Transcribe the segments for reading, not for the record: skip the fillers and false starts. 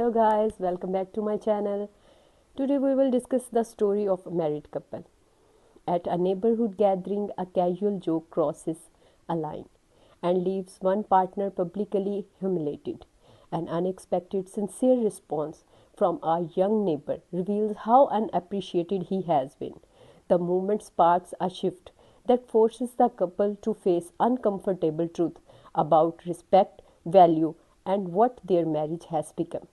Hello guys, welcome back to my channel. Today we will discuss the story of a married couple. At a neighborhood gathering, a casual joke crosses a line and leaves one partner publicly humiliated. An unexpected sincere response from our young neighbor reveals how unappreciated he has been. The moment sparks a shift that forces the couple to face uncomfortable truth about respect, value, and what their marriage has become.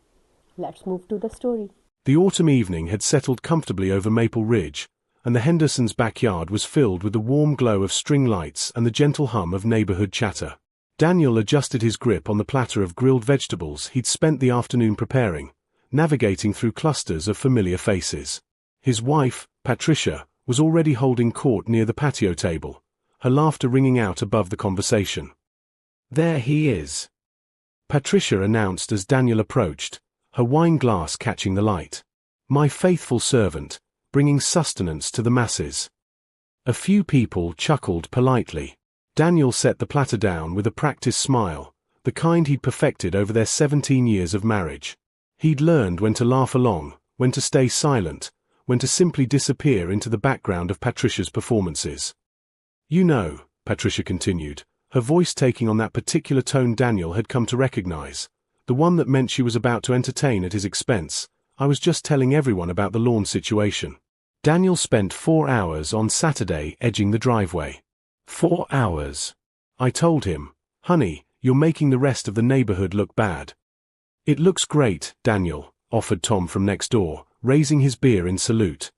Let's move to the story. The autumn evening had settled comfortably over Maple Ridge, and the Hendersons' backyard was filled with the warm glow of string lights and the gentle hum of neighborhood chatter. Daniel adjusted his grip on the platter of grilled vegetables he'd spent the afternoon preparing, navigating through clusters of familiar faces. His wife, Patricia, was already holding court near the patio table, her laughter ringing out above the conversation. "There he is," Patricia announced as Daniel approached, her wine glass catching the light. "My faithful servant, bringing sustenance to the masses." A few people chuckled politely. Daniel set the platter down with a practiced smile, the kind he'd perfected over their 17 years of marriage. He'd learned when to laugh along, when to stay silent, when to simply disappear into the background of Patricia's performances. "You know," Patricia continued, her voice taking on that particular tone Daniel had come to recognize, the one that meant she was about to entertain at his expense. "I was just telling everyone about the lawn situation." Daniel spent 4 hours on Saturday edging the driveway. 4 hours. I told him, "Honey, you're making the rest of the neighborhood look bad." "It looks great, Daniel," offered Tom from next door, raising his beer in salute.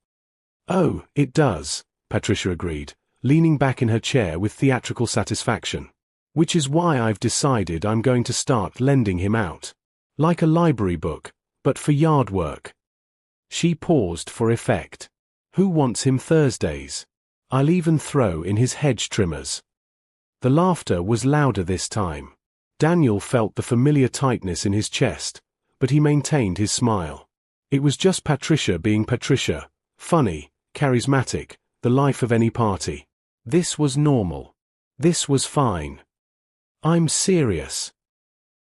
"Oh, it does," Patricia agreed, leaning back in her chair with theatrical satisfaction. "Which is why I've decided I'm going to start lending him out. Like a library book, but for yard work." She paused for effect. "Who wants him Thursdays? I'll even throw in his hedge trimmers." The laughter was louder this time. Daniel felt the familiar tightness in his chest, but he maintained his smile. It was just Patricia being Patricia, funny, charismatic, the life of any party. This was normal. This was fine. "I'm serious."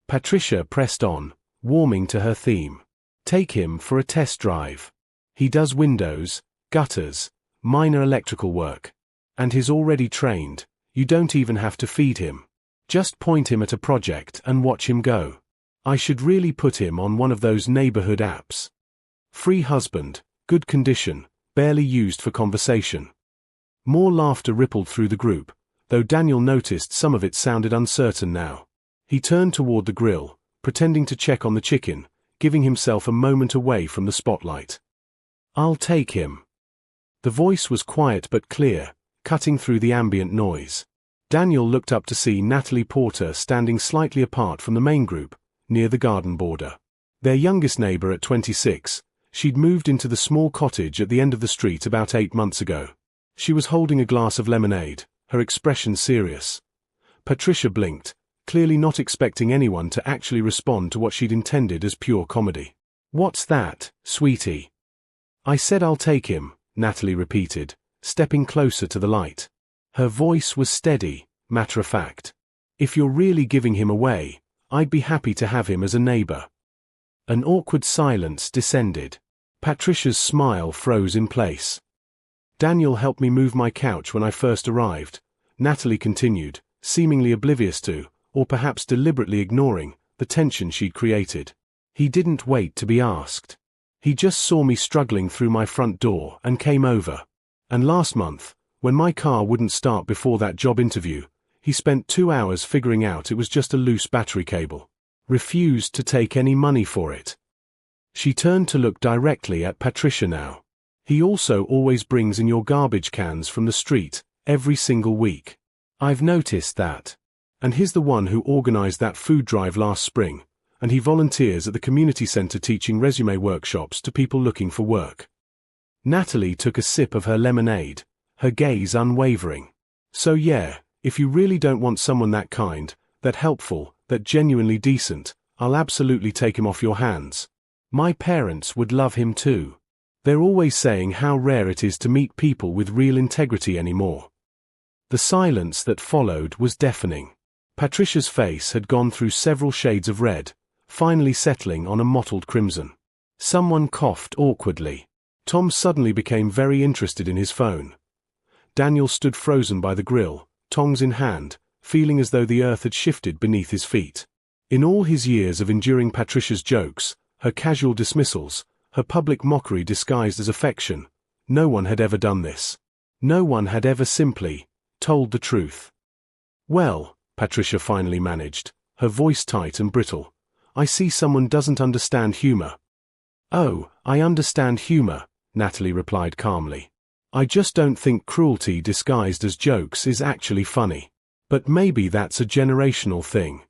Patricia pressed on, warming to her theme. "Take him for a test drive. He does windows, gutters, minor electrical work. And he's already trained. You don't even have to feed him. Just point him at a project and watch him go. I should really put him on one of those neighborhood apps. Free husband, good condition, barely used for conversation." More laughter rippled through the group, though Daniel noticed some of it sounded uncertain now. He turned toward the grill, pretending to check on the chicken, giving himself a moment away from the spotlight. "I'll take him." The voice was quiet but clear, cutting through the ambient noise. Daniel looked up to see Natalie Porter standing slightly apart from the main group, near the garden border. Their youngest neighbor at 26, she'd moved into the small cottage at the end of the street about 8 months ago. She was holding a glass of lemonade, her expression serious. Patricia blinked, clearly not expecting anyone to actually respond to what she'd intended as pure comedy. "What's that, sweetie?" "I said I'll take him," Natalie repeated, stepping closer to the light. Her voice was steady, matter-of-fact. "If you're really giving him away, I'd be happy to have him as a neighbor." An awkward silence descended. Patricia's smile froze in place. "Daniel helped me move my couch when I first arrived," Natalie continued, seemingly oblivious to, or perhaps deliberately ignoring, the tension she'd created. "He didn't wait to be asked. He just saw me struggling through my front door and came over. And last month, when my car wouldn't start before that job interview, he spent 2 hours figuring out it was just a loose battery cable. Refused to take any money for it." She turned to look directly at Patricia now. "He also always brings in your garbage cans from the street, every single week. I've noticed that. And he's the one who organized that food drive last spring, and he volunteers at the community center teaching resume workshops to people looking for work." Natalie took a sip of her lemonade, her gaze unwavering. "So yeah, if you really don't want someone that kind, that helpful, that genuinely decent, I'll absolutely take him off your hands. My parents would love him too. They're always saying how rare it is to meet people with real integrity anymore." The silence that followed was deafening. Patricia's face had gone through several shades of red, finally settling on a mottled crimson. Someone coughed awkwardly. Tom suddenly became very interested in his phone. Daniel stood frozen by the grill, tongs in hand, feeling as though the earth had shifted beneath his feet. In all his years of enduring Patricia's jokes, her casual dismissals, her public mockery disguised as affection, no one had ever done this. No one had ever simply told the truth. "Well," Patricia finally managed, her voice tight and brittle, "I see someone doesn't understand humor." "Oh, I understand humor," Natalie replied calmly. "I just don't think cruelty disguised as jokes is actually funny. But maybe that's a generational thing."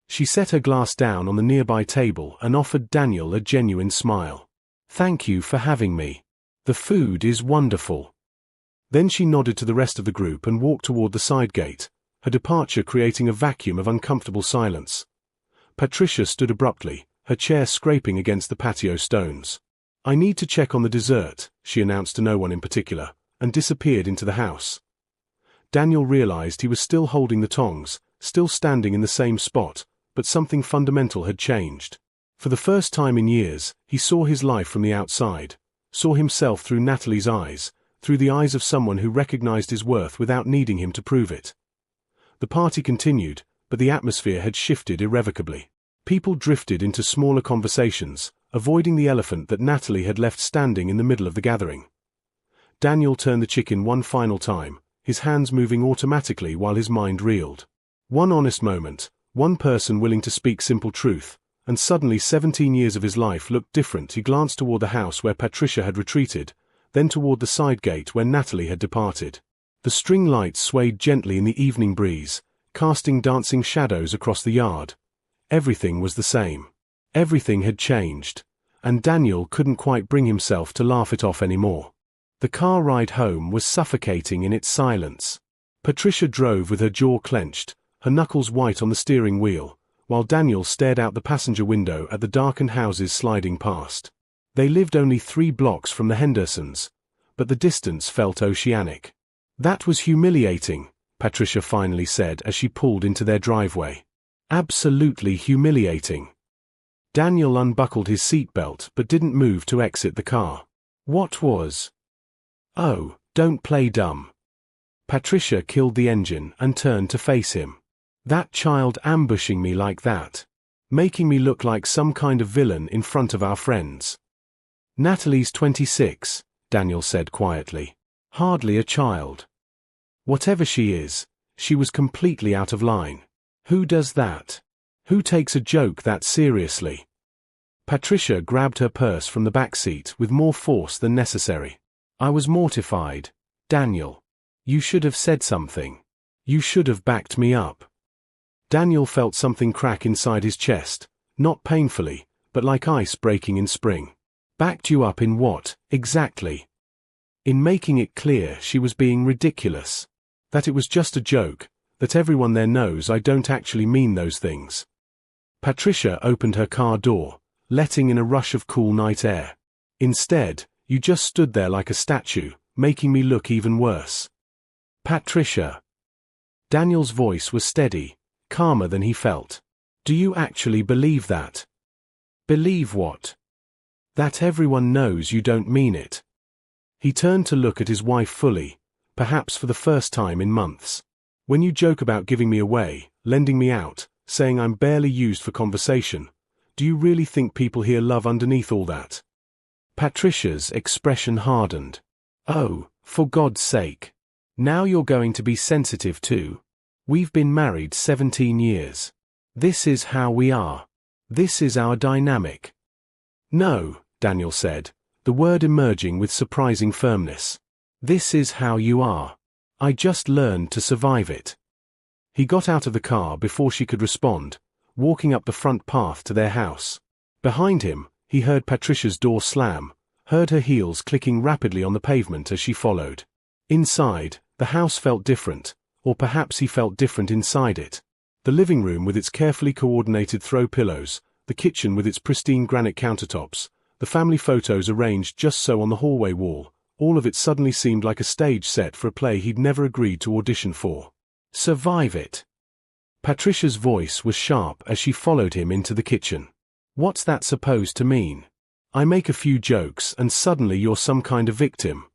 She set her glass down on the nearby table and offered Daniel a genuine smile. "Thank you for having me. The food is wonderful." Then she nodded to the rest of the group and walked toward the side gate, her departure creating a vacuum of uncomfortable silence. Patricia stood abruptly, her chair scraping against the patio stones. "I need to check on the dessert," she announced to no one in particular, and disappeared into the house. Daniel realized he was still holding the tongs, still standing in the same spot, but something fundamental had changed. For the first time in years, he saw his life from the outside, saw himself through Natalie's eyes, through the eyes of someone who recognized his worth without needing him to prove it. The party continued, but the atmosphere had shifted irrevocably. People drifted into smaller conversations, avoiding the elephant that Natalie had left standing in the middle of the gathering. Daniel turned the chicken one final time, his hands moving automatically while his mind reeled. One honest moment, one person willing to speak simple truth, and suddenly 17 years of his life looked different. He glanced toward the house where Patricia had retreated, then toward the side gate where Natalie had departed. The string lights swayed gently in the evening breeze, casting dancing shadows across the yard. Everything was the same. Everything had changed, and Daniel couldn't quite bring himself to laugh it off anymore. The car ride home was suffocating in its silence. Patricia drove with her jaw clenched, her knuckles white on the steering wheel, while Daniel stared out the passenger window at the darkened houses sliding past. They lived only 3 blocks from the Hendersons, but the distance felt oceanic. "That was humiliating," Patricia finally said as she pulled into their driveway. "Absolutely humiliating." Daniel unbuckled his seatbelt but didn't move to exit the car. "What was?" "Oh, don't play dumb." Patricia killed the engine and turned to face him. "That child ambushing me like that. Making me look like some kind of villain in front of our friends." "Natalie's 26, Daniel said quietly. "Hardly a child. Whatever she is, she was completely out of line. Who does that? Who takes a joke that seriously?" Patricia grabbed her purse from the back seat with more force than necessary. "I was mortified, Daniel. You should have said something. You should have backed me up." Daniel felt something crack inside his chest, not painfully, but like ice breaking in spring. "Backed you up in what, exactly?" "In making it clear she was being ridiculous. That it was just a joke, that everyone there knows I don't actually mean those things." Patricia opened her car door, letting in a rush of cool night air. "Instead, you just stood there like a statue, making me look even worse." "Patricia." Daniel's voice was steady, calmer than he felt. "Do you actually believe that?" "Believe what?" "That everyone knows you don't mean it." He turned to look at his wife fully, perhaps for the first time in months. "When you joke about giving me away, lending me out, saying I'm barely used for conversation, do you really think people hear love underneath all that?" Patricia's expression hardened. "Oh, for God's sake. Now you're going to be sensitive too? We've been married 17 years. This is how we are. This is our dynamic." "No," Daniel said, the word emerging with surprising firmness. "This is how you are. I just learned to survive it." He got out of the car before she could respond, walking up the front path to their house. Behind him, he heard Patricia's door slam, heard her heels clicking rapidly on the pavement as she followed. Inside, the house felt different, or perhaps he felt different inside it. The living room with its carefully coordinated throw pillows, the kitchen with its pristine granite countertops, the family photos arranged just so on the hallway wall, all of it suddenly seemed like a stage set for a play he'd never agreed to audition for. Survive it. Patricia's voice was sharp as she followed him into the kitchen. What's that supposed to mean? I make a few jokes and suddenly you're some kind of victim.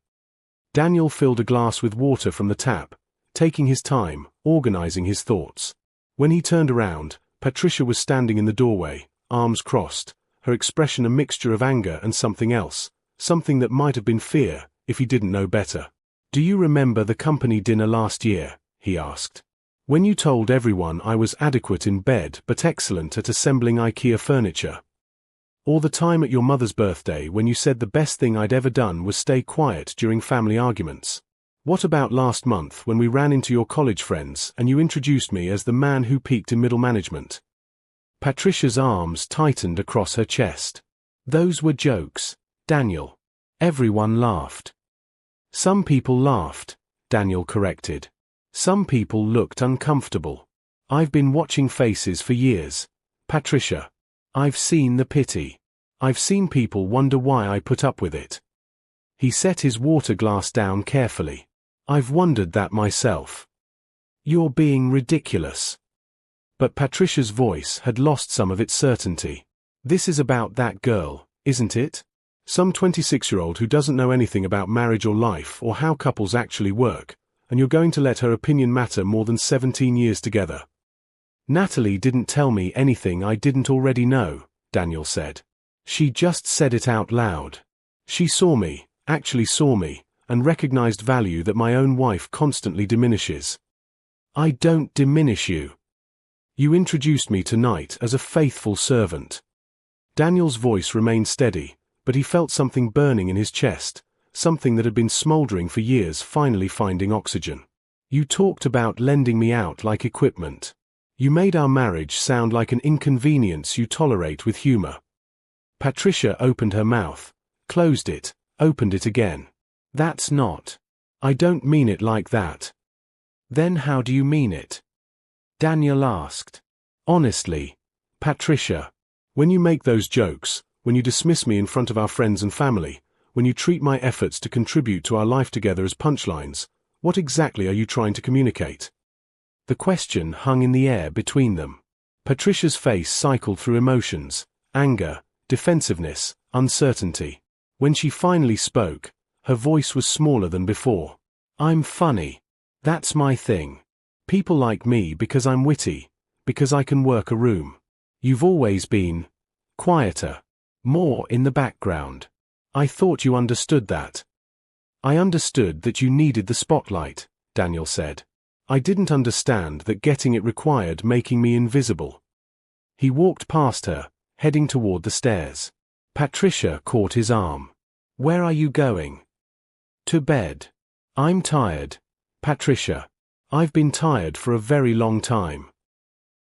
Daniel filled a glass with water from the tap, taking his time, organizing his thoughts. When he turned around, Patricia was standing in the doorway, arms crossed, her expression a mixture of anger and something else, something that might have been fear, if he didn't know better. Do you remember the company dinner last year? He asked. When you told everyone I was adequate in bed but excellent at assembling IKEA furniture. Or the time at your mother's birthday when you said the best thing I'd ever done was stay quiet during family arguments. What about last month when we ran into your college friends and you introduced me as the man who peaked in middle management? Patricia's arms tightened across her chest. Those were jokes, Daniel. Everyone laughed. Some people laughed, Daniel corrected. Some people looked uncomfortable. I've been watching faces for years, Patricia. I've seen the pity. I've seen people wonder why I put up with it. He set his water glass down carefully. I've wondered that myself. You're being ridiculous. But Patricia's voice had lost some of its certainty. This is about that girl, isn't it? Some 26-year-old who doesn't know anything about marriage or life or how couples actually work, and you're going to let her opinion matter more than 17 years together. Natalie didn't tell me anything I didn't already know, Daniel said. She just said it out loud. She saw me, actually saw me, and recognized value that my own wife constantly diminishes. I don't diminish you. You introduced me tonight as a faithful servant. Daniel's voice remained steady, but he felt something burning in his chest, something that had been smoldering for years finally finding oxygen. You talked about lending me out like equipment. You made our marriage sound like an inconvenience you tolerate with humor. Patricia opened her mouth, closed it, opened it again. That's not. I don't mean it like that. Then how do you mean it? Daniel asked. Honestly, Patricia, when you make those jokes, when you dismiss me in front of our friends and family, when you treat my efforts to contribute to our life together as punchlines, what exactly are you trying to communicate? The question hung in the air between them. Patricia's face cycled through emotions, anger, defensiveness, uncertainty. When she finally spoke, her voice was smaller than before. I'm funny. That's my thing. People like me because I'm witty, because I can work a room. You've always been quieter, more in the background. I thought you understood that. I understood that you needed the spotlight, Daniel said. I didn't understand that getting it required making me invisible. He walked past her, heading toward the stairs. Patricia caught his arm. Where are you going? To bed. I'm tired, Patricia. I've been tired for a very long time.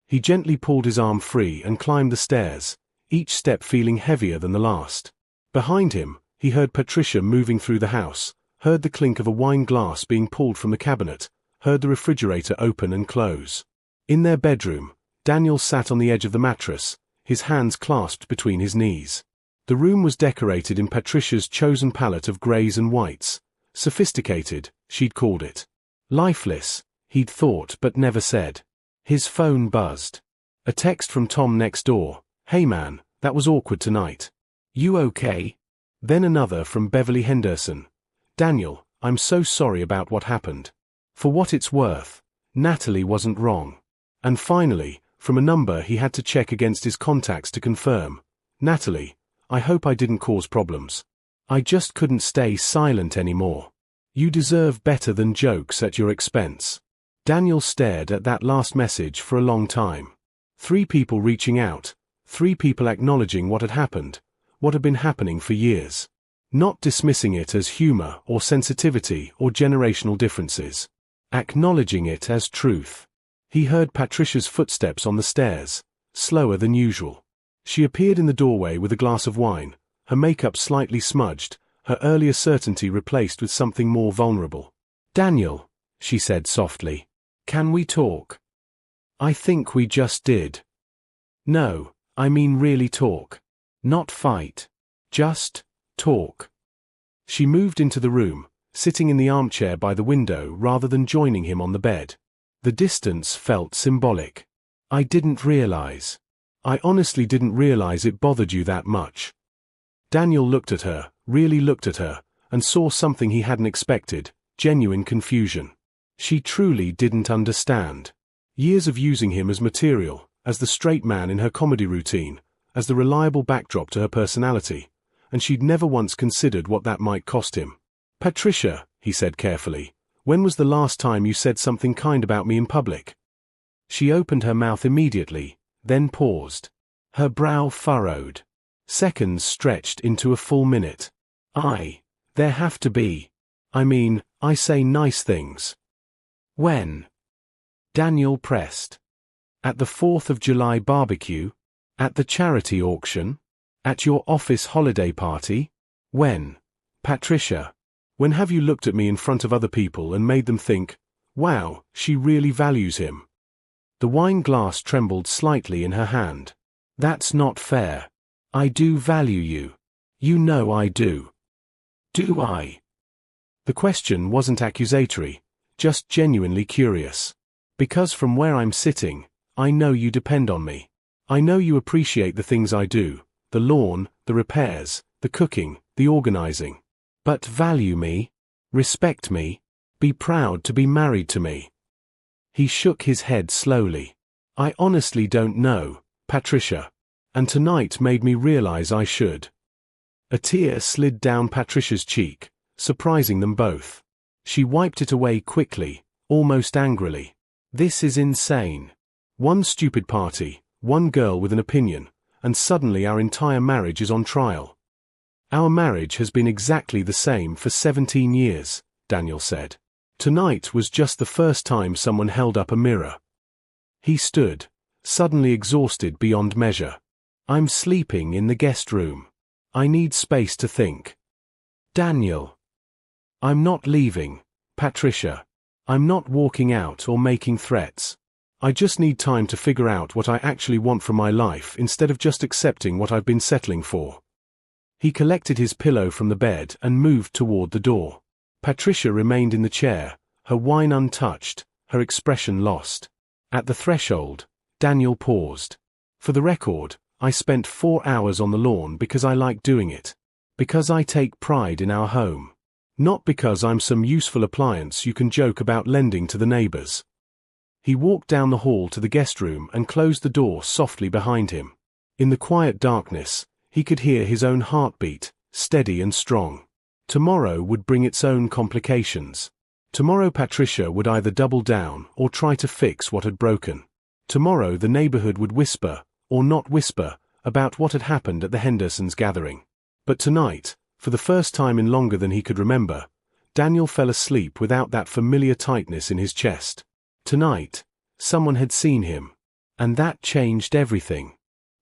He gently pulled his arm free and climbed the stairs, each step feeling heavier than the last. Behind him, he heard Patricia moving through the house, heard the clink of a wine glass being pulled from the cabinet, heard the refrigerator open and close. In their bedroom, Daniel sat on the edge of the mattress, his hands clasped between his knees. The room was decorated in Patricia's chosen palette of greys and whites. Sophisticated, she'd called it. Lifeless, he'd thought but never said. His phone buzzed. A text from Tom next door. Hey man, that was awkward tonight. You okay? Then another from Beverly Henderson. Daniel, I'm so sorry about what happened. For what it's worth, Natalie wasn't wrong. And finally, from a number he had to check against his contacts to confirm. Natalie, I hope I didn't cause problems. I just couldn't stay silent anymore. You deserve better than jokes at your expense. Daniel stared at that last message for a long time. 3 people reaching out, 3 people acknowledging what had happened, what had been happening for years. Not dismissing it as humor or sensitivity or generational differences. Acknowledging it as truth. He heard Patricia's footsteps on the stairs, slower than usual. She appeared in the doorway with a glass of wine, her makeup slightly smudged, her earlier certainty replaced with something more vulnerable. Daniel, she said softly, can we talk? I think we just did. No, I mean really talk. Not fight. Just talk. She moved into the room, sitting in the armchair by the window rather than joining him on the bed. The distance felt symbolic. I didn't realize. I honestly didn't realize it bothered you that much. Daniel looked at her, really looked at her, and saw something he hadn't expected, genuine confusion. She truly didn't understand. Years of using him as material, as the straight man in her comedy routine, as the reliable backdrop to her personality, and she'd never once considered what that might cost him. "Patricia," he said carefully, "when was the last time you said something kind about me in public?" She opened her mouth immediately, then paused. Her brow furrowed. Seconds stretched into a full minute. There have to be. I say nice things. When? Daniel pressed. At the 4th of July barbecue? At the charity auction? At your office holiday party? When? Patricia, when have you looked at me in front of other people and made them think, wow, she really values him? The wine glass trembled slightly in her hand. That's not fair. I do value you. You know I do. Do I? The question wasn't accusatory, just genuinely curious. Because from where I'm sitting, I know you depend on me. I know you appreciate the things I do, the lawn, the repairs, the cooking, the organizing. But value me, respect me, be proud to be married to me. He shook his head slowly. I honestly don't know, Patricia. And tonight made me realize I should. A tear slid down Patricia's cheek, surprising them both. She wiped it away quickly, almost angrily. This is insane. One stupid party, one girl with an opinion, and suddenly our entire marriage is on trial. Our marriage has been exactly the same for 17 years, Daniel said. Tonight was just the first time someone held up a mirror. He stood, suddenly exhausted beyond measure. I'm sleeping in the guest room. I need space to think. Daniel. I'm not leaving, Patricia. I'm not walking out or making threats. I just need time to figure out what I actually want from my life instead of just accepting what I've been settling for. He collected his pillow from the bed and moved toward the door. Patricia remained in the chair, her wine untouched, her expression lost. At the threshold, Daniel paused. For the record, I spent 4 hours on the lawn because I like doing it. Because I take pride in our home. Not because I'm some useful appliance you can joke about lending to the neighbors. He walked down the hall to the guest room and closed the door softly behind him. In the quiet darkness, he could hear his own heartbeat, steady and strong. Tomorrow would bring its own complications. Tomorrow Patricia would either double down or try to fix what had broken. Tomorrow the neighborhood would whisper, or not whisper, about what had happened at the Hendersons' gathering. But tonight, for the first time in longer than he could remember, Daniel fell asleep without that familiar tightness in his chest. Tonight, someone had seen him. And that changed everything.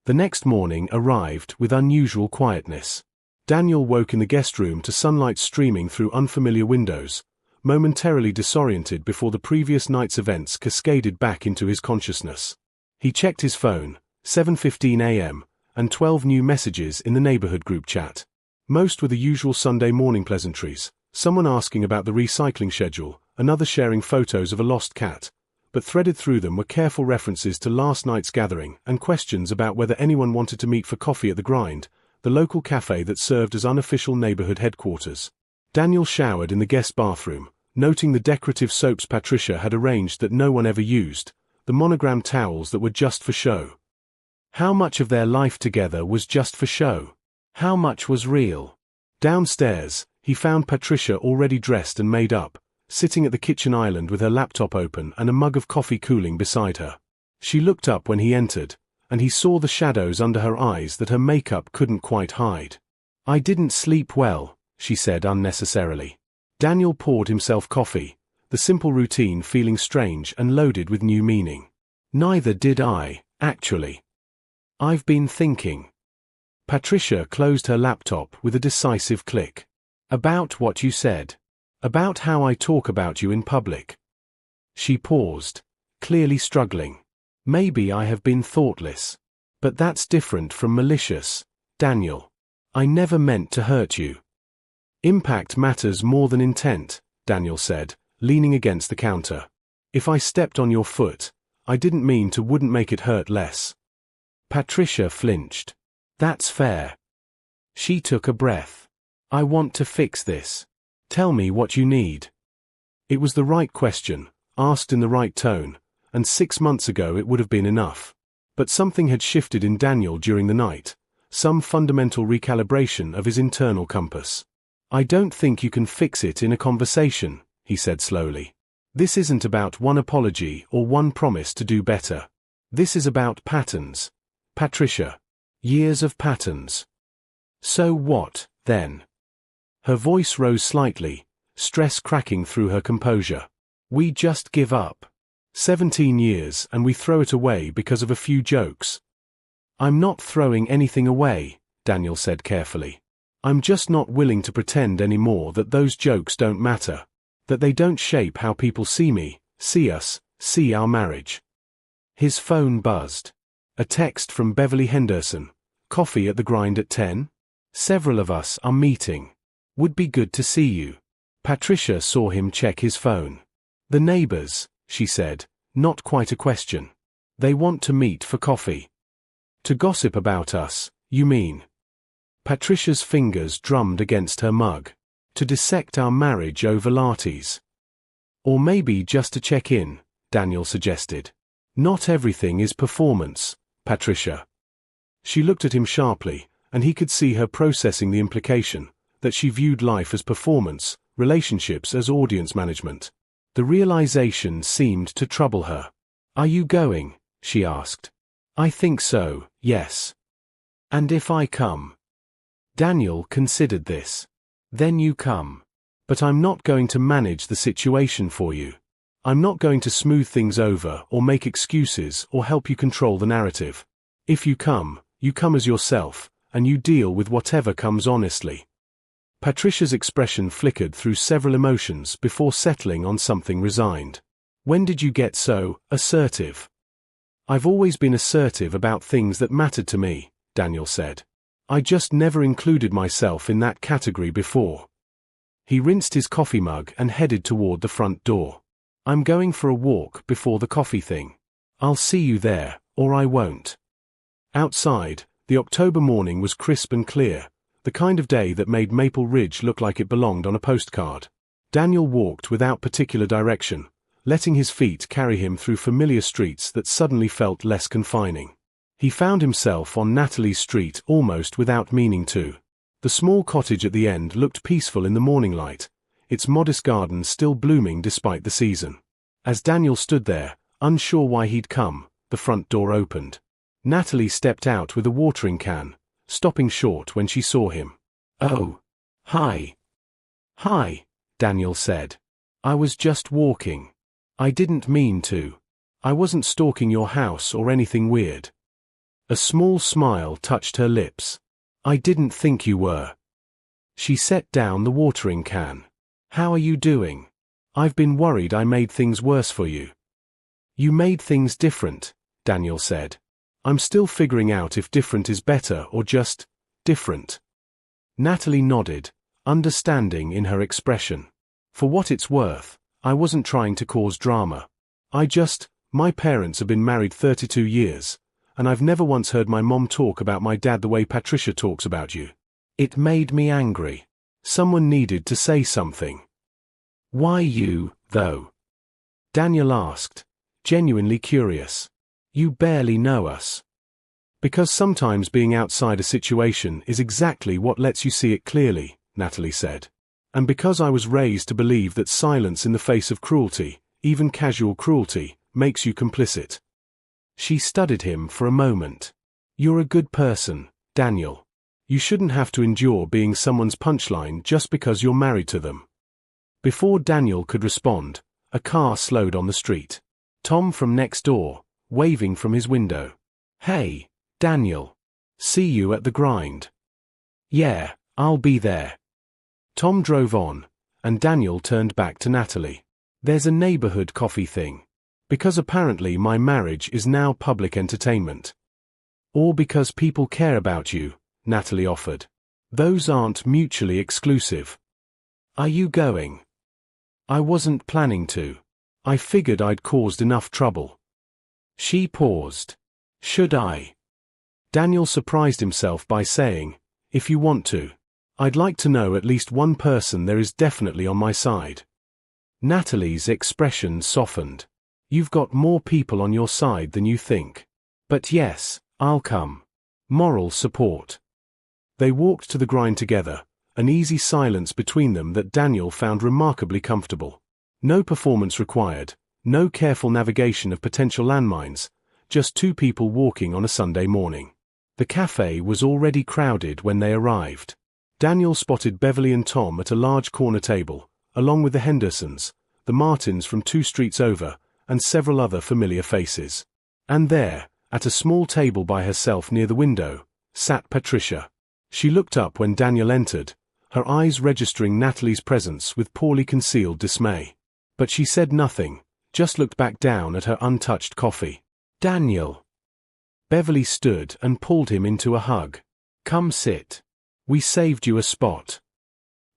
The next morning arrived with unusual quietness. Daniel woke in the guest room to sunlight streaming through unfamiliar windows, momentarily disoriented before the previous night's events cascaded back into his consciousness. He checked his phone, 7:15 a.m., and 12 new messages in the neighborhood group chat. Most were the usual Sunday morning pleasantries, someone asking about the recycling schedule, another sharing photos of a lost cat, but threaded through them were careful references to last night's gathering and questions about whether anyone wanted to meet for coffee at the Grind, the local cafe that served as unofficial neighborhood headquarters. Daniel showered in the guest bathroom, noting the decorative soaps Patricia had arranged that no one ever used, the monogrammed towels that were just for show. How much of their life together was just for show? How much was real? Downstairs, he found Patricia already dressed and made up, sitting at the kitchen island with her laptop open and a mug of coffee cooling beside her. She looked up when he entered, and he saw the shadows under her eyes that her makeup couldn't quite hide. I didn't sleep well, she said unnecessarily. Daniel poured himself coffee, the simple routine feeling strange and loaded with new meaning. Neither did I, actually. I've been thinking. Patricia closed her laptop with a decisive click. About what you said. About how I talk about you in public. She paused, clearly struggling. Maybe I have been thoughtless. But that's different from malicious, Daniel. I never meant to hurt you. Impact matters more than intent, Daniel said, leaning against the counter. If I stepped on your foot, I didn't mean to, wouldn't make it hurt less. Patricia flinched. That's fair. She took a breath. I want to fix this. Tell me what you need. It was the right question, asked in the right tone, and 6 months ago it would have been enough. But something had shifted in Daniel during the night, some fundamental recalibration of his internal compass. I don't think you can fix it in a conversation, he said slowly. This isn't about one apology or one promise to do better. This is about patterns. Patricia. Years of patterns. So what, then? Her voice rose slightly, stress cracking through her composure. We just give up. 17 years and we throw it away because of a few jokes. I'm not throwing anything away, Daniel said carefully. I'm just not willing to pretend anymore that those jokes don't matter, that they don't shape how people see me, see us, see our marriage. His phone buzzed. A text from Beverly Henderson. Coffee at the grind at 10? Several of us are meeting. Would be good to see you. Patricia saw him check his phone. The neighbors, she said, not quite a question. They want to meet for coffee. To gossip about us, you mean? Patricia's fingers drummed against her mug. To dissect our marriage over lattes. Or maybe just to check in, Daniel suggested. Not everything is performance, Patricia. She looked at him sharply, and he could see her processing the implication that she viewed life as performance, relationships as audience management. The realization seemed to trouble her. Are you going? She asked. I think so, yes. And if I come? Daniel considered this. Then you come. But I'm not going to manage the situation for you. I'm not going to smooth things over or make excuses or help you control the narrative. If you come as yourself, and you deal with whatever comes honestly. Patricia's expression flickered through several emotions before settling on something resigned. When did you get so assertive? I've always been assertive about things that mattered to me, Daniel said. I just never included myself in that category before. He rinsed his coffee mug and headed toward the front door. I'm going for a walk before the coffee thing. I'll see you there, or I won't. Outside, the October morning was crisp and clear, the kind of day that made Maple Ridge look like it belonged on a postcard. Daniel walked without particular direction, letting his feet carry him through familiar streets that suddenly felt less confining. He found himself on Natalie's street almost without meaning to. The small cottage at the end looked peaceful in the morning light, its modest garden still blooming despite the season. As Daniel stood there, unsure why he'd come, the front door opened. Natalie stepped out with a watering can, stopping short when she saw him. Oh. Hi. Hi, Daniel said. I was just walking. I didn't mean to. I wasn't stalking your house or anything weird. A small smile touched her lips. I didn't think you were. She set down the watering can. How are you doing? I've been worried I made things worse for you. You made things different, Daniel said. I'm still figuring out if different is better or just different. Natalie nodded, understanding in her expression. For what it's worth, I wasn't trying to cause drama. My parents have been married 32 years, and I've never once heard my mom talk about my dad the way Patricia talks about you. It made me angry. Someone needed to say something. Why you, though? Daniel asked, genuinely curious. You barely know us. Because sometimes being outside a situation is exactly what lets you see it clearly, Natalie said. And because I was raised to believe that silence in the face of cruelty, even casual cruelty, makes you complicit. She studied him for a moment. You're a good person, Daniel. You shouldn't have to endure being someone's punchline just because you're married to them. Before Daniel could respond, a car slowed on the street. Tom from next door, waving from his window. Hey, Daniel. See you at the grind. Yeah, I'll be there. Tom drove on, and Daniel turned back to Natalie. There's a neighborhood coffee thing. Because apparently my marriage is now public entertainment. Or because people care about you, Natalie offered. Those aren't mutually exclusive. Are you going? I wasn't planning to. I figured I'd caused enough trouble. She paused. Should I? Daniel surprised himself by saying, if you want to. I'd like to know at least one person there is definitely on my side. Natalie's expression softened. You've got more people on your side than you think. But yes, I'll come. Moral support. They walked to the grind together, an easy silence between them that Daniel found remarkably comfortable. No performance required, no careful navigation of potential landmines, just two people walking on a Sunday morning. The cafe was already crowded when they arrived. Daniel spotted Beverly and Tom at a large corner table, along with the Hendersons, the Martins from 2 streets over, and several other familiar faces. And there, at a small table by herself near the window, sat Patricia. She looked up when Daniel entered, her eyes registering Natalie's presence with poorly concealed dismay. But she said nothing, just looked back down at her untouched coffee. Daniel. Beverly stood and pulled him into a hug. Come sit. We saved you a spot.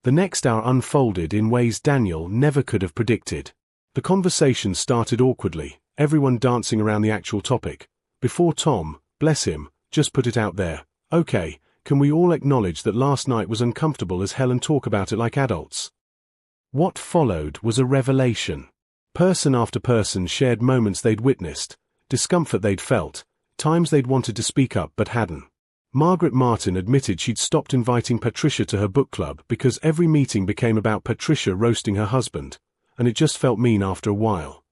The next hour unfolded in ways Daniel never could have predicted. The conversation started awkwardly, everyone dancing around the actual topic, before Tom, bless him, just put it out there. Okay, can we all acknowledge that last night was uncomfortable as hell and talk about it like adults? What followed was a revelation. Person after person shared moments they'd witnessed, discomfort they'd felt, times they'd wanted to speak up but hadn't. Margaret Martin admitted she'd stopped inviting Patricia to her book club because every meeting became about Patricia roasting her husband, and it just felt mean after a while.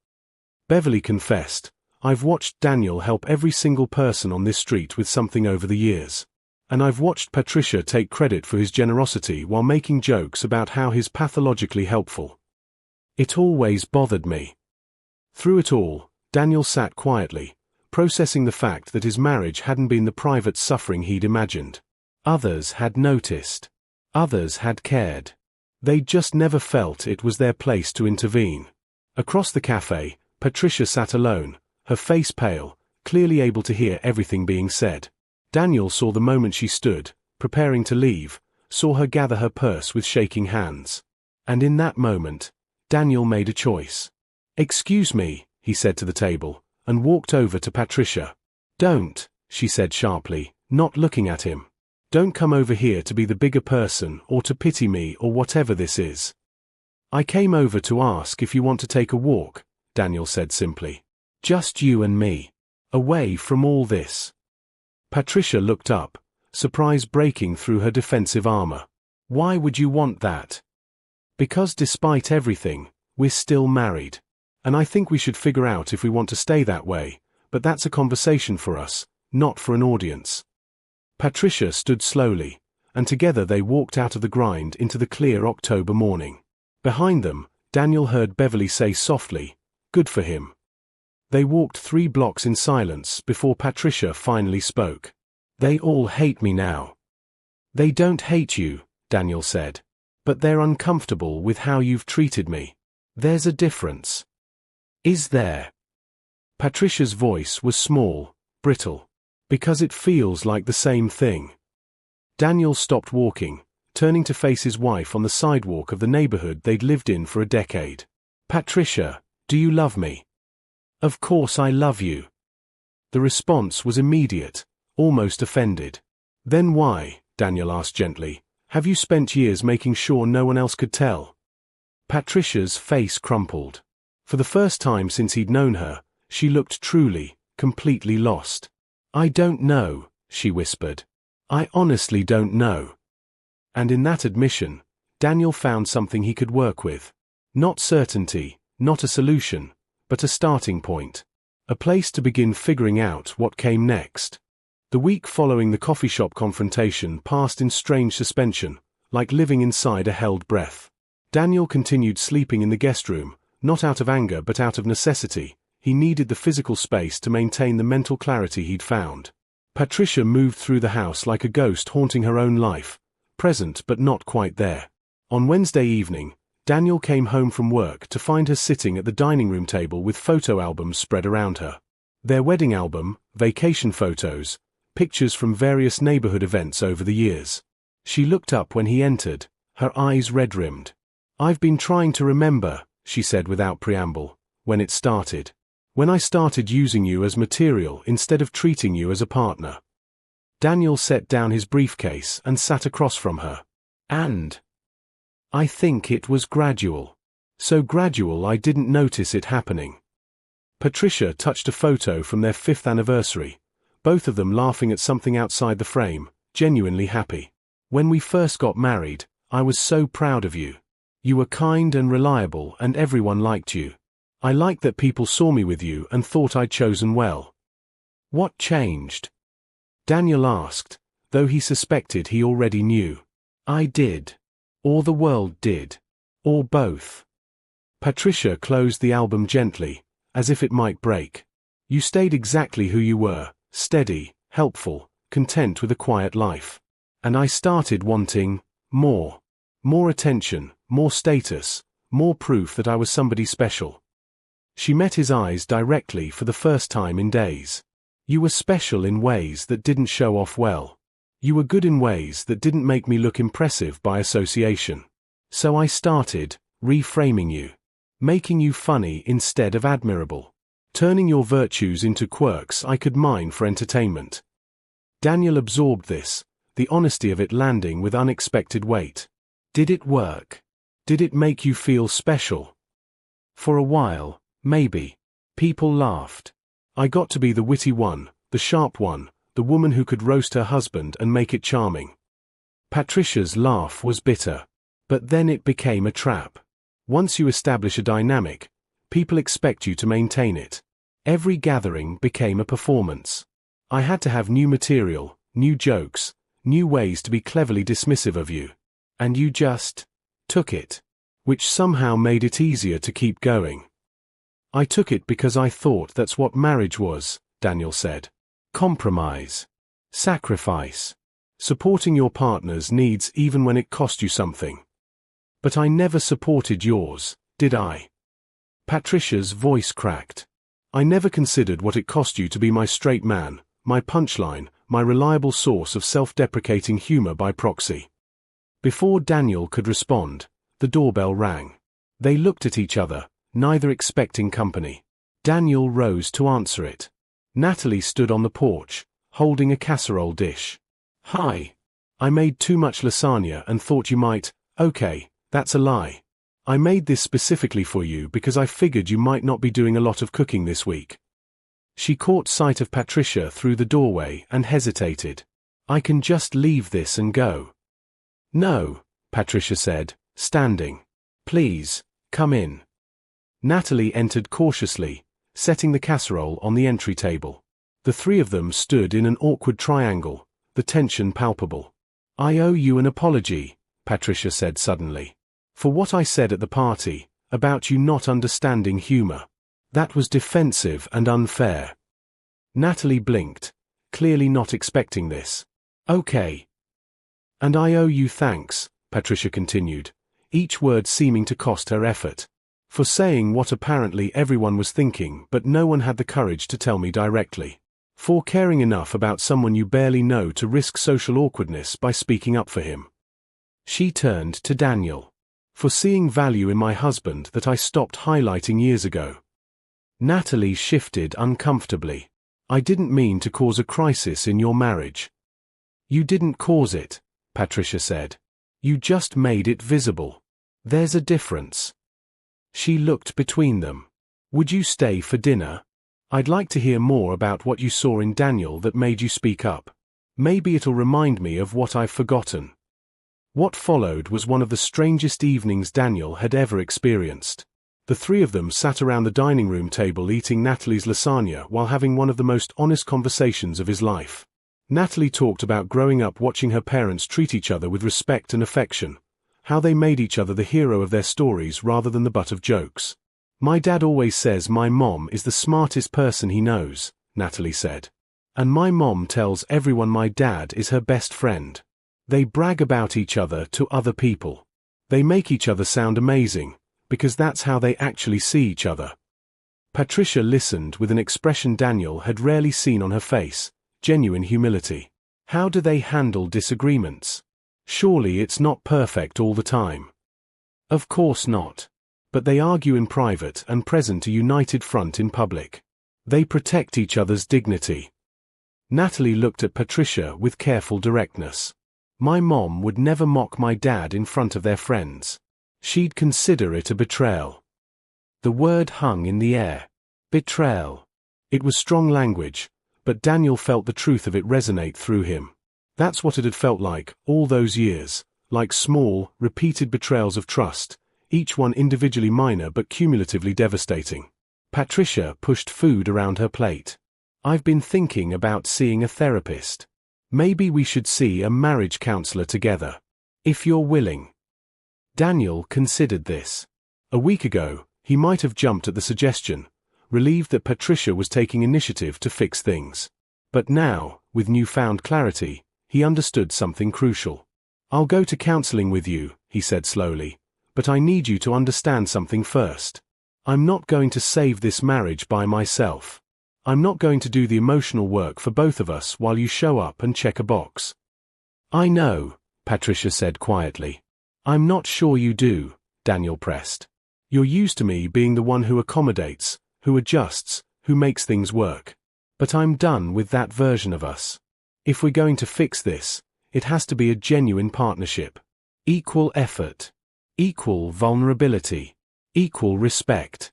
Beverly confessed, I've watched Daniel help every single person on this street with something over the years. And I've watched Patricia take credit for his generosity while making jokes about how he's pathologically helpful. It always bothered me. Through it all, Daniel sat quietly, processing the fact that his marriage hadn't been the private suffering he'd imagined. Others had noticed. Others had cared. They'd just never felt it was their place to intervene. Across the cafe, Patricia sat alone, her face pale, clearly able to hear everything being said. Daniel saw the moment she stood, preparing to leave, saw her gather her purse with shaking hands. And in that moment, Daniel made a choice. Excuse me, he said to the table, and walked over to Patricia. Don't, she said sharply, not looking at him. Don't come over here to be the bigger person or to pity me or whatever this is. I came over to ask if you want to take a walk, Daniel said simply. Just you and me. Away from all this. Patricia looked up, surprise breaking through her defensive armor. Why would you want that? Because despite everything, we're still married. And I think we should figure out if we want to stay that way, but that's a conversation for us, not for an audience. Patricia stood slowly, and together they walked out of the grind into the clear October morning. Behind them, Daniel heard Beverly say softly, "Good for him." They walked 3 blocks in silence before Patricia finally spoke. They all hate me now. They don't hate you, Daniel said. But they're uncomfortable with how you've treated me. There's a difference. Is there? Patricia's voice was small, brittle. Because it feels like the same thing. Daniel stopped walking, turning to face his wife on the sidewalk of the neighborhood they'd lived in for a decade. Patricia, do you love me? Of course I love you. The response was immediate, almost offended. Then why, Daniel asked gently, have you spent years making sure no one else could tell? Patricia's face crumpled. For the first time since he'd known her, she looked truly, completely lost. I don't know, she whispered. I honestly don't know. And in that admission, Daniel found something he could work with. Not certainty, not a solution, but a starting point. A place to begin figuring out what came next. The week following the coffee shop confrontation passed in strange suspension, like living inside a held breath. Daniel continued sleeping in the guest room, not out of anger but out of necessity. He needed the physical space to maintain the mental clarity he'd found. Patricia moved through the house like a ghost haunting her own life, present but not quite there. On Wednesday evening, Daniel came home from work to find her sitting at the dining room table with photo albums spread around her. Their wedding album, vacation photos, pictures from various neighborhood events over the years. She looked up when he entered, her eyes red-rimmed. I've been trying to remember, she said without preamble, when it started. When I started using you as material instead of treating you as a partner. Daniel set down his briefcase and sat across from her. And I think it was gradual. So gradual I didn't notice it happening. Patricia touched a photo from their 5th anniversary, both of them laughing at something outside the frame, genuinely happy. When we first got married, I was so proud of you. You were kind and reliable and everyone liked you. I liked that people saw me with you and thought I'd chosen well. What changed? Daniel asked, though he suspected he already knew. I did. Or the world did. Or both. Patricia closed the album gently, as if it might break. You stayed exactly who you were, steady, helpful, content with a quiet life. And I started wanting more. More attention, more status, more proof that I was somebody special. She met his eyes directly for the first time in days. You were special in ways that didn't show off well. You were good in ways that didn't make me look impressive by association. So I started reframing you. Making you funny instead of admirable. Turning your virtues into quirks I could mine for entertainment. Daniel absorbed this, the honesty of it landing with unexpected weight. Did it work? Did it make you feel special? For a while, maybe. People laughed. I got to be the witty one, the sharp one, the woman who could roast her husband and make it charming. Patricia's laugh was bitter. But then it became a trap. Once you establish a dynamic, people expect you to maintain it. Every gathering became a performance. I had to have new material, new jokes, new ways to be cleverly dismissive of you. And you just took it. Which somehow made it easier to keep going. I took it because I thought that's what marriage was, Daniel said. Compromise. Sacrifice. Supporting your partner's needs even when it cost you something. But I never supported yours, did I? Patricia's voice cracked. I never considered what it cost you to be my straight man, my punchline, my reliable source of self-deprecating humor by proxy. Before Daniel could respond, the doorbell rang. They looked at each other, neither expecting company. Daniel rose to answer it. Natalie stood on the porch, holding a casserole dish. Hi. I made too much lasagna and thought you might. Okay, that's a lie. I made this specifically for you because I figured you might not be doing a lot of cooking this week. She caught sight of Patricia through the doorway and hesitated. I can just leave this and go. No, Patricia said, standing. Please, come in. Natalie entered cautiously, setting the casserole on the entry table. The three of them stood in an awkward triangle, the tension palpable. I owe you an apology, Patricia said suddenly. For what I said at the party, about you not understanding humor. That was defensive and unfair. Natalie blinked, clearly not expecting this. Okay. And I owe you thanks, Patricia continued, each word seeming to cost her effort. For saying what apparently everyone was thinking but no one had the courage to tell me directly. For caring enough about someone you barely know to risk social awkwardness by speaking up for him. She turned to Daniel. For seeing value in my husband that I stopped highlighting years ago. Natalie shifted uncomfortably. I didn't mean to cause a crisis in your marriage. You didn't cause it, Patricia said. You just made it visible. There's a difference. She looked between them. Would you stay for dinner? I'd like to hear more about what you saw in Daniel that made you speak up. Maybe it'll remind me of what I've forgotten. What followed was one of the strangest evenings Daniel had ever experienced. The three of them sat around the dining room table eating Natalie's lasagna while having one of the most honest conversations of his life. Natalie talked about growing up watching her parents treat each other with respect and affection, how they made each other the hero of their stories rather than the butt of jokes. My dad always says my mom is the smartest person he knows, Natalie said. And my mom tells everyone my dad is her best friend. They brag about each other to other people. They make each other sound amazing, because that's how they actually see each other. Patricia listened with an expression Daniel had rarely seen on her face, genuine humility. How do they handle disagreements? Surely it's not perfect all the time. Of course not. But they argue in private and present a united front in public. They protect each other's dignity. Natalie looked at Patricia with careful directness. My mom would never mock my dad in front of their friends. She'd consider it a betrayal. The word hung in the air. Betrayal. It was strong language, but Daniel felt the truth of it resonate through him. That's what it had felt like, all those years, like small, repeated betrayals of trust, each one individually minor but cumulatively devastating. Patricia pushed food around her plate. I've been thinking about seeing a therapist. Maybe we should see a marriage counselor together. If you're willing. Daniel considered this. A week ago, he might have jumped at the suggestion, relieved that Patricia was taking initiative to fix things. But now, with newfound clarity, he understood something crucial. I'll go to counseling with you, he said slowly, but I need you to understand something first. I'm not going to save this marriage by myself. I'm not going to do the emotional work for both of us while you show up and check a box. I know, Patricia said quietly. I'm not sure you do, Daniel pressed. You're used to me being the one who accommodates, who adjusts, who makes things work. But I'm done with that version of us. If we're going to fix this, it has to be a genuine partnership. Equal effort. Equal vulnerability. Equal respect.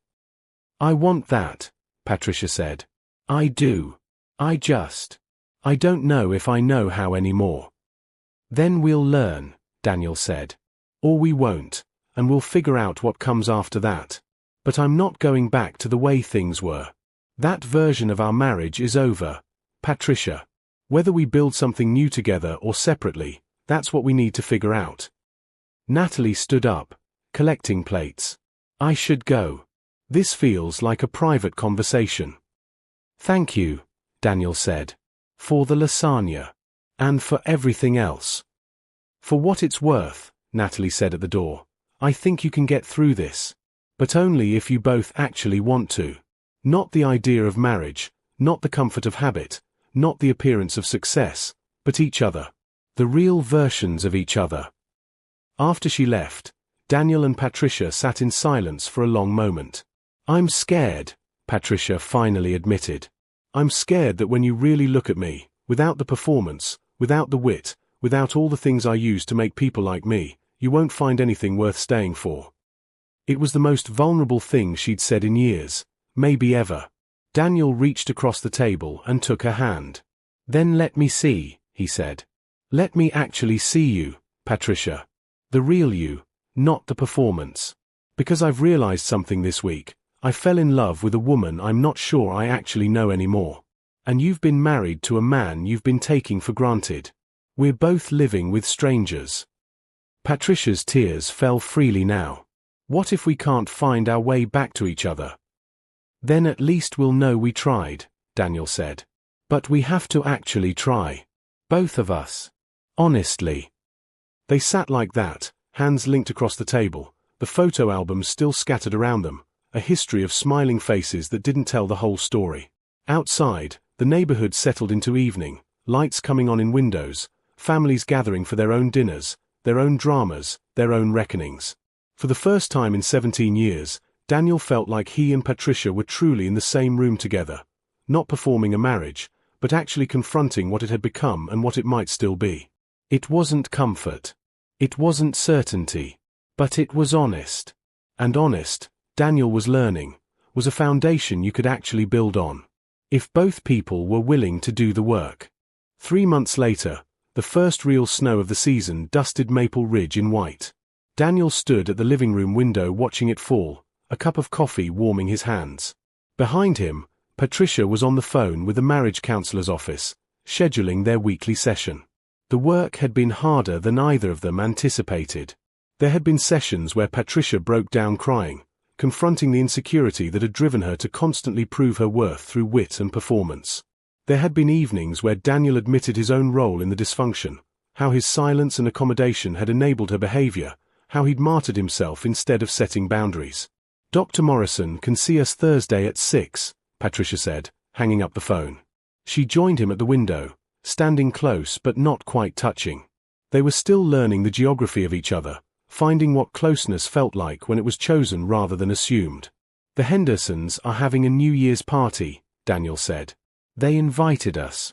I want that, Patricia said. I do. I don't know if I know how anymore. Then we'll learn, Daniel said. Or we won't, and we'll figure out what comes after that. But I'm not going back to the way things were. That version of our marriage is over, Patricia. Whether we build something new together or separately, that's what we need to figure out. Natalie stood up, collecting plates. I should go. This feels like a private conversation. Thank you, Daniel said. For the lasagna. And for everything else. For what it's worth, Natalie said at the door. I think you can get through this. But only if you both actually want to. Not the idea of marriage, not the comfort of habit, not the appearance of success, but each other. The real versions of each other. After she left, Daniel and Patricia sat in silence for a long moment. I'm scared, Patricia finally admitted. I'm scared that when you really look at me, without the performance, without the wit, without all the things I use to make people like me, you won't find anything worth staying for. It was the most vulnerable thing she'd said in years, maybe ever. Daniel reached across the table and took her hand. Then let me see, he said. Let me actually see you, Patricia. The real you, not the performance. Because I've realized something this week. I fell in love with a woman I'm not sure I actually know anymore. And you've been married to a man you've been taking for granted. We're both living with strangers. Patricia's tears fell freely now. What if we can't find our way back to each other? Then at least we'll know we tried, Daniel said. But we have to actually try. Both of us. Honestly. They sat like that, hands linked across the table, the photo albums still scattered around them, a history of smiling faces that didn't tell the whole story. Outside, the neighborhood settled into evening, lights coming on in windows, families gathering for their own dinners, their own dramas, their own reckonings. For the first time in 17 years, Daniel felt like he and Patricia were truly in the same room together, not performing a marriage, but actually confronting what it had become and what it might still be. It wasn't comfort. It wasn't certainty. But it was honest. And honest, Daniel was learning, was a foundation you could actually build on. If both people were willing to do the work. 3 months later, the first real snow of the season dusted Maple Ridge in white. Daniel stood at the living room window watching it fall, a cup of coffee warming his hands. Behind him, Patricia was on the phone with the marriage counselor's office, scheduling their weekly session. The work had been harder than either of them anticipated. There had been sessions where Patricia broke down crying, confronting the insecurity that had driven her to constantly prove her worth through wit and performance. There had been evenings where Daniel admitted his own role in the dysfunction, how his silence and accommodation had enabled her behavior, how he'd martyred himself instead of setting boundaries. Dr. Morrison can see us Thursday at 6, Patricia said, hanging up the phone. She joined him at the window, standing close but not quite touching. They were still learning the geography of each other, finding what closeness felt like when it was chosen rather than assumed. The Hendersons are having a New Year's party, Daniel said. They invited us.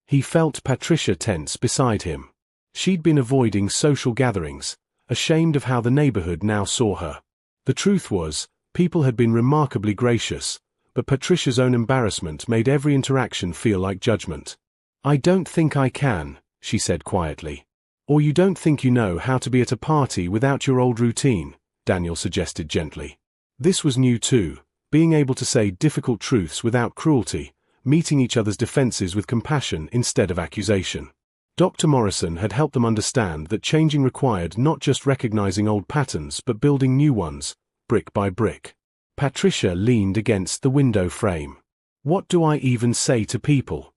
He felt Patricia tense beside him. She'd been avoiding social gatherings, ashamed of how the neighborhood now saw her. The truth was, people had been remarkably gracious, but Patricia's own embarrassment made every interaction feel like judgment. I don't think I can, she said quietly. Or you don't think you know how to be at a party without your old routine, Daniel suggested gently. This was new too, being able to say difficult truths without cruelty, meeting each other's defenses with compassion instead of accusation. Dr. Morrison had helped them understand that changing required not just recognizing old patterns but building new ones, brick by brick. Patricia leaned against the window frame. What do I even say to people?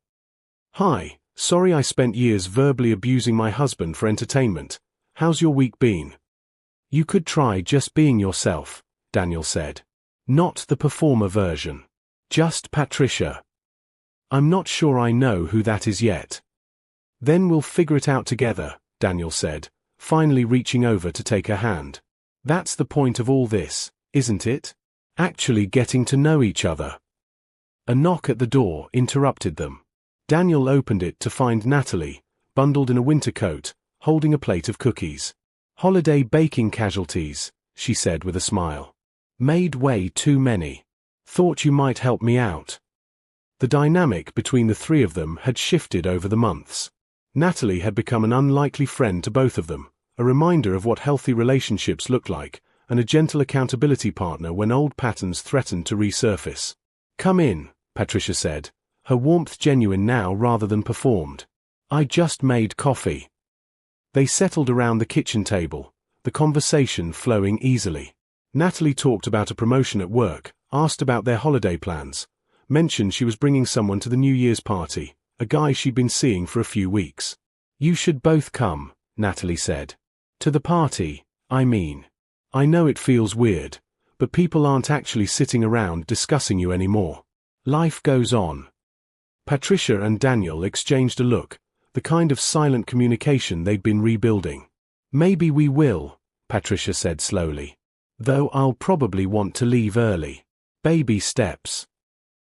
Hi, sorry I spent years verbally abusing my husband for entertainment. How's your week been? You could try just being yourself, Daniel said. Not the performer version. Just Patricia. I'm not sure I know who that is yet. Then we'll figure it out together, Daniel said, finally reaching over to take her hand. That's the point of all this, isn't it? Actually getting to know each other. A knock at the door interrupted them. Daniel opened it to find Natalie, bundled in a winter coat, holding a plate of cookies. Holiday baking casualties, she said with a smile. Made way too many. Thought you might help me out. The dynamic between the three of them had shifted over the months. Natalie had become an unlikely friend to both of them, a reminder of what healthy relationships look like, and a gentle accountability partner when old patterns threatened to resurface. Come in, Patricia said, her warmth genuine now rather than performed. I just made coffee. They settled around the kitchen table, the conversation flowing easily. Natalie talked about a promotion at work, asked about their holiday plans, mentioned she was bringing someone to the New Year's party, a guy she'd been seeing for a few weeks. You should both come, Natalie said. To the party, I mean. I know it feels weird, but people aren't actually sitting around discussing you anymore. Life goes on. Patricia and Daniel exchanged a look, the kind of silent communication they'd been rebuilding. Maybe we will, Patricia said slowly. Though I'll probably want to leave early. Baby steps.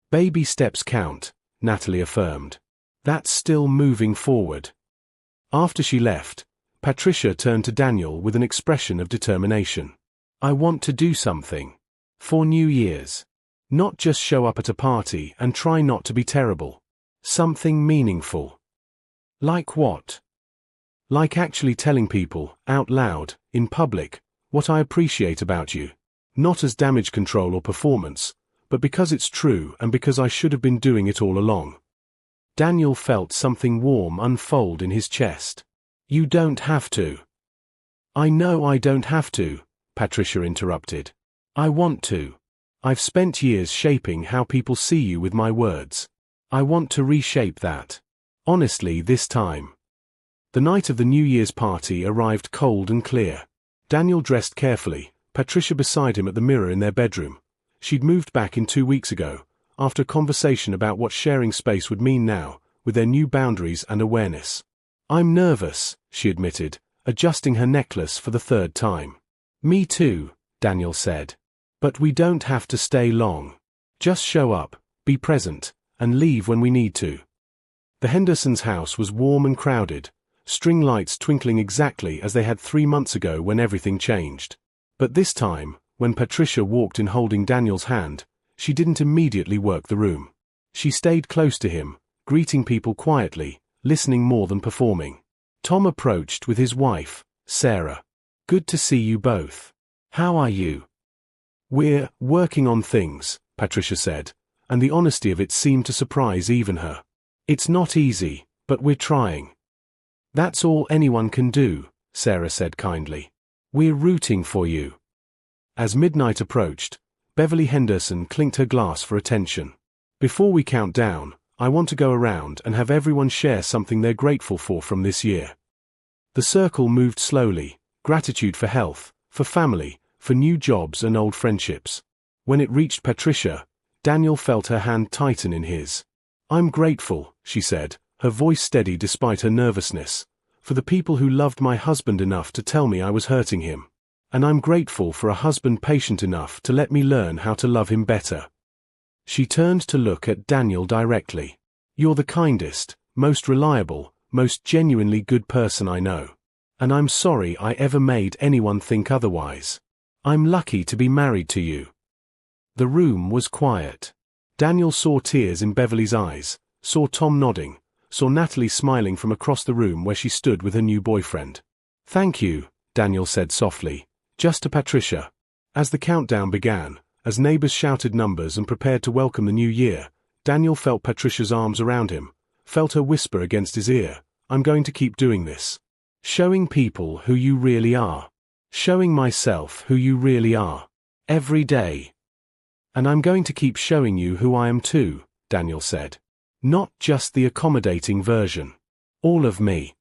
Baby steps count, Natalie affirmed. That's still moving forward. After she left, Patricia turned to Daniel with an expression of determination. I want to do something. For New Year's. Not just show up at a party and try not to be terrible. Something meaningful. Like what? Like actually telling people, out loud, in public, what I appreciate about you. Not as damage control or performance, but because it's true and because I should have been doing it all along. Daniel felt something warm unfold in his chest. You don't have to. I know I don't have to, Patricia interrupted. I want to. I've spent years shaping how people see you with my words. I want to reshape that. Honestly, this time. The night of the New Year's party arrived cold and clear. Daniel dressed carefully, Patricia beside him at the mirror in their bedroom. She'd moved back in 2 weeks ago, after a conversation about what sharing space would mean now, with their new boundaries and awareness. I'm nervous, she admitted, adjusting her necklace for the third time. Me too, Daniel said. But we don't have to stay long. Just show up, be present, and leave when we need to. The Hendersons' house was warm and crowded, string lights twinkling exactly as they had 3 months ago when everything changed. But this time, when Patricia walked in holding Daniel's hand, she didn't immediately work the room. She stayed close to him, greeting people quietly, listening more than performing. Tom approached with his wife, Sarah. Good to see you both. How are you? We're working on things, Patricia said, and the honesty of it seemed to surprise even her. It's not easy, but we're trying. That's all anyone can do, Sarah said kindly. We're rooting for you. As midnight approached, Beverly Henderson clinked her glass for attention. Before we count down, I want to go around and have everyone share something they're grateful for from this year. The circle moved slowly, gratitude for health, for family, for new jobs and old friendships. When it reached Patricia, Daniel felt her hand tighten in his. I'm grateful, she said, her voice steady despite her nervousness, for the people who loved my husband enough to tell me I was hurting him. And I'm grateful for a husband patient enough to let me learn how to love him better. She turned to look at Daniel directly. "You're the kindest, most reliable, most genuinely good person I know. And I'm sorry I ever made anyone think otherwise. I'm lucky to be married to you." The room was quiet. Daniel saw tears in Beverly's eyes, saw Tom nodding, saw Natalie smiling from across the room where she stood with her new boyfriend. "Thank you," Daniel said softly, just to Patricia. As the countdown began, as neighbors shouted numbers and prepared to welcome the new year, Daniel felt Patricia's arms around him, felt her whisper against his ear, "I'm going to keep doing this. Showing people who you really are. Showing myself who you really are. Every day. And I'm going to keep showing you who I am too," Daniel said. "Not just the accommodating version. All of me."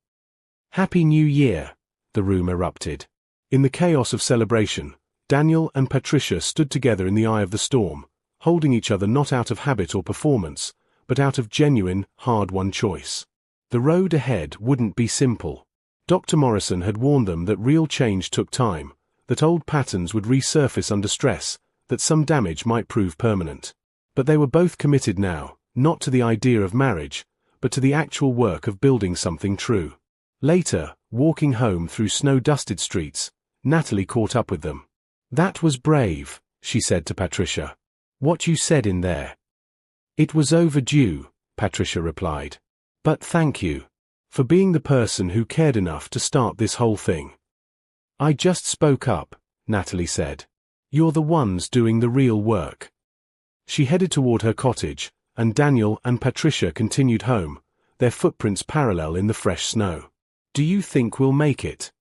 "Happy New Year," the room erupted. In the chaos of celebration, Daniel and Patricia stood together in the eye of the storm, holding each other not out of habit or performance, but out of genuine, hard-won choice. The road ahead wouldn't be simple. Dr. Morrison had warned them that real change took time, that old patterns would resurface under stress, that some damage might prove permanent. But they were both committed now, not to the idea of marriage, but to the actual work of building something true. Later, walking home through snow-dusted streets, Natalie caught up with them. "That was brave," she said to Patricia. "What you said in there." "It was overdue," Patricia replied. "But thank you. For being the person who cared enough to start this whole thing." "I just spoke up," Natalie said. "You're the ones doing the real work." She headed toward her cottage, and Daniel and Patricia continued home, their footprints parallel in the fresh snow. "Do you think we'll make it?"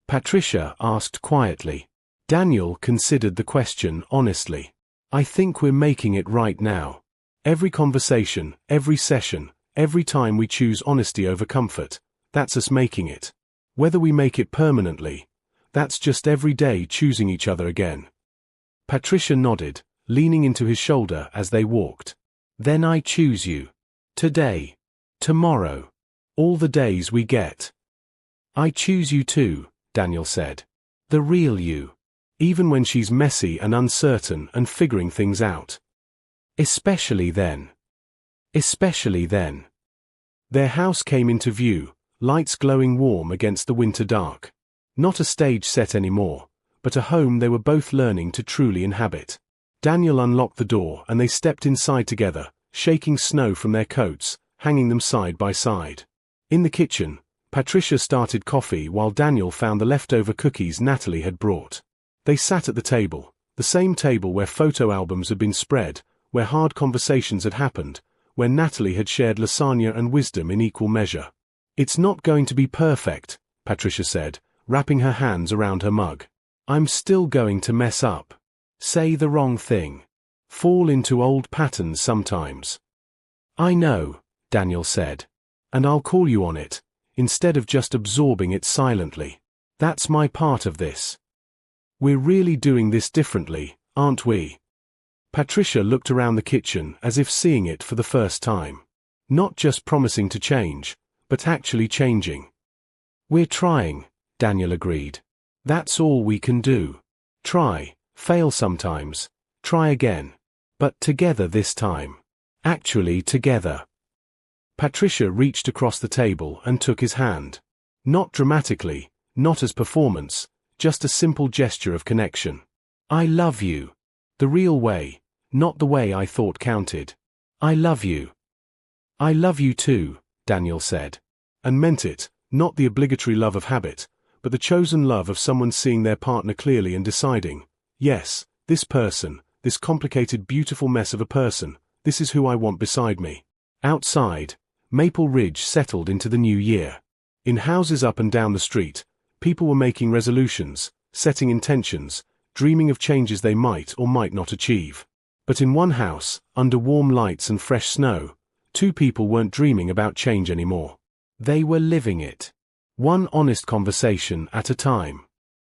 Patricia asked quietly. Daniel considered the question honestly. "I think we're making it right now. Every conversation, every session, every time we choose honesty over comfort, that's us making it. Whether we make it permanently, that's just every day choosing each other again." Patricia nodded, leaning into his shoulder as they walked. "Then I choose you. Today. Tomorrow. All the days we get." "I choose you too," Daniel said. "The real you. Even when she's messy and uncertain and figuring things out. Especially then. Especially then." Their house came into view, lights glowing warm against the winter dark. Not a stage set anymore, but a home they were both learning to truly inhabit. Daniel unlocked the door and they stepped inside together, shaking snow from their coats, hanging them side by side. In the kitchen, Patricia started coffee while Daniel found the leftover cookies Natalie had brought. They sat at the table, the same table where photo albums had been spread, where hard conversations had happened, where Natalie had shared lasagna and wisdom in equal measure. "It's not going to be perfect," Patricia said, wrapping her hands around her mug. "I'm still going to mess up. Say the wrong thing. Fall into old patterns sometimes." "I know," Daniel said. "And I'll call you on it, instead of just absorbing it silently. That's my part of this. We're really doing this differently, aren't we?" Patricia looked around the kitchen as if seeing it for the first time. Not just promising to change, but actually changing. "We're trying," Daniel agreed. "That's all we can do. Try, fail sometimes, try again. But together this time. Actually together." Patricia reached across the table and took his hand. Not dramatically, not as performance, just a simple gesture of connection. "I love you. The real way, not the way I thought counted. I love you." "I love you too," Daniel said. And meant it, not the obligatory love of habit, but the chosen love of someone seeing their partner clearly and deciding, yes, this person, this complicated beautiful mess of a person, this is who I want beside me. Outside, Maple Ridge settled into the new year. In houses up and down the street, people were making resolutions, setting intentions, dreaming of changes they might or might not achieve. But in one house, under warm lights and fresh snow, two people weren't dreaming about change anymore. They were living it. One honest conversation at a time.